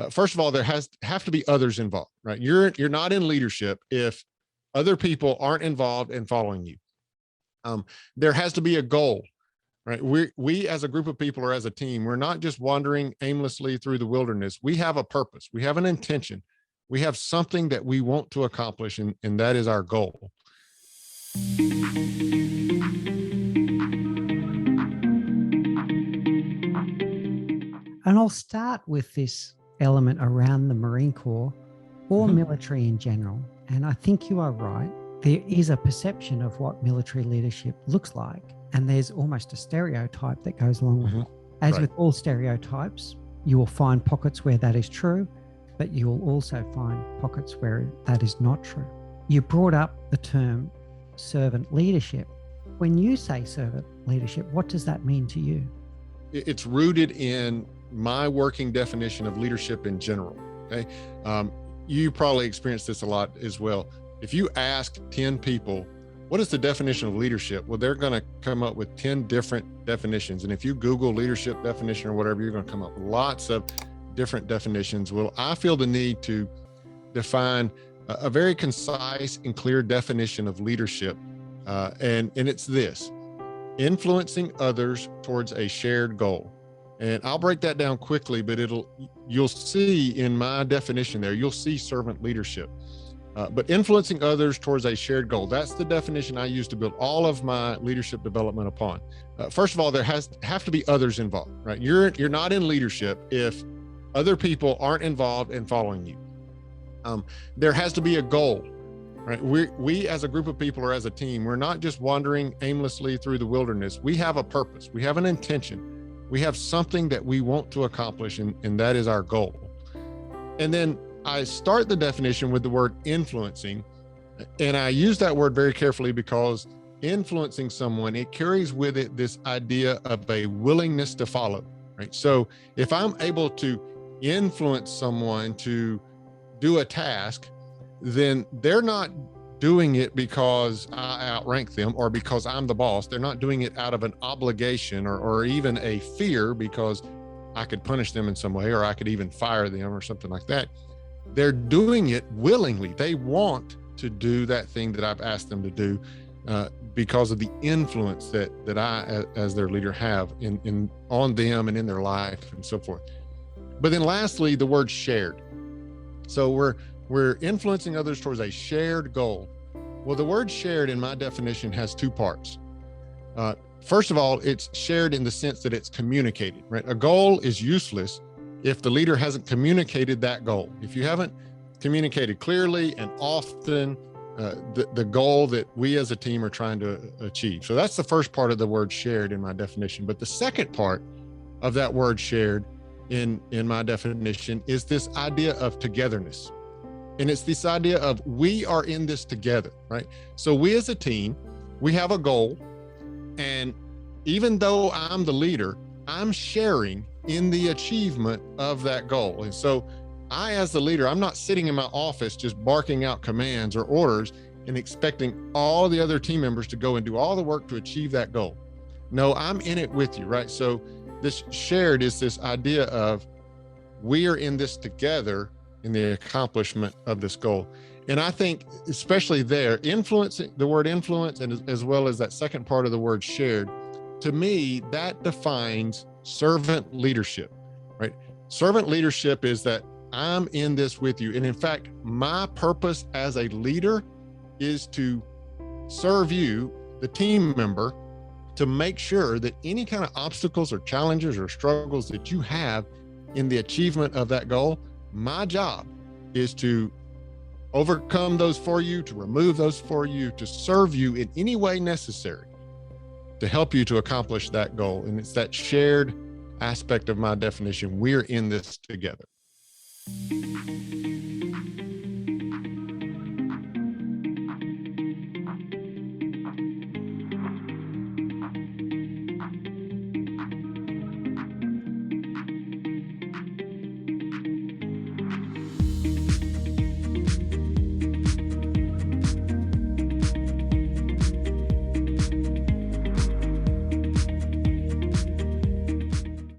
First of all, there have to be others involved, right? You're not in leadership if other people aren't involved in following you. There has to be a goal, right? We as a group of people or as a team, we're not just wandering aimlessly through the wilderness. We have a purpose. We have an intention. We have something that we want to accomplish, and that is our goal. And I'll start with this element around the Marine Corps or military in general. And I think you are right. There is a perception of what military leadership looks like. And there's almost a stereotype that goes along with it. As with all stereotypes, you will find pockets where that is true, but you will also find pockets where that is not true. You brought up the term servant leadership. When you say servant leadership, what does that mean to you? It's rooted in my working definition of leadership in general. Okay. You probably experienced this a lot as well. If you ask 10 people, what is the definition of leadership? Well, they're going to come up with 10 different definitions. And if you Google leadership definition or whatever, you're going to come up with lots of different definitions. Well, I feel the need to define a very concise and clear definition of leadership. And it's this: influencing others towards a shared goal. And I'll break that down quickly, but you'll see in my definition there, you'll see servant leadership. But influencing others towards a shared goal, that's the definition I use to build all of my leadership development upon. First of all, there have to be others involved, right? You're not in leadership if other people aren't involved in following you. There has to be a goal, right? We as a group of people or as a team, we're not just wandering aimlessly through the wilderness. We have a purpose. We have an intention. We have something that we want to accomplish, and that is our goal. And then I start the definition with the word influencing, and I use that word very carefully because influencing someone, it carries with it this idea of a willingness to follow, right? So if I'm able to influence someone to do a task, then they're not doing it because I outrank them or because I'm the boss. They're not doing it out of an obligation or even a fear because I could punish them in some way, or I could even fire them or something like that. They're doing it willingly. They want to do that thing that I've asked them to do because of the influence that I, as their leader, have on them and in their life and so forth. But then lastly, the word shared. So we're influencing others towards a shared goal. Well, the word shared in my definition has two parts. First of all, it's shared in the sense that it's communicated, right? A goal is useless if the leader hasn't communicated that goal. If you haven't communicated clearly and often the goal that we as a team are trying to achieve. So that's the first part of the word shared in my definition. But the second part of that word shared in my definition is this idea of togetherness. And it's this idea of we are in this together, right? So we as a team, we have a goal. And even though I'm the leader, I'm sharing in the achievement of that goal. And so I, as the leader, I'm not sitting in my office just barking out commands or orders and expecting all the other team members to go and do all the work to achieve that goal. No, I'm in it with you, right? So this shared is this idea of we are in this together in the accomplishment of this goal. And I think especially there, influencing, the word influence, and as well as that second part of the word shared, to me, that defines servant leadership, right? Servant leadership is that I'm in this with you. And in fact, my purpose as a leader is to serve you, the team member, to make sure that any kind of obstacles or challenges or struggles that you have in the achievement of that goal, my job is to overcome those for you, to remove those for you, to serve you in any way necessary to help you to accomplish that goal. And it's that shared aspect of my definition. We're in this together.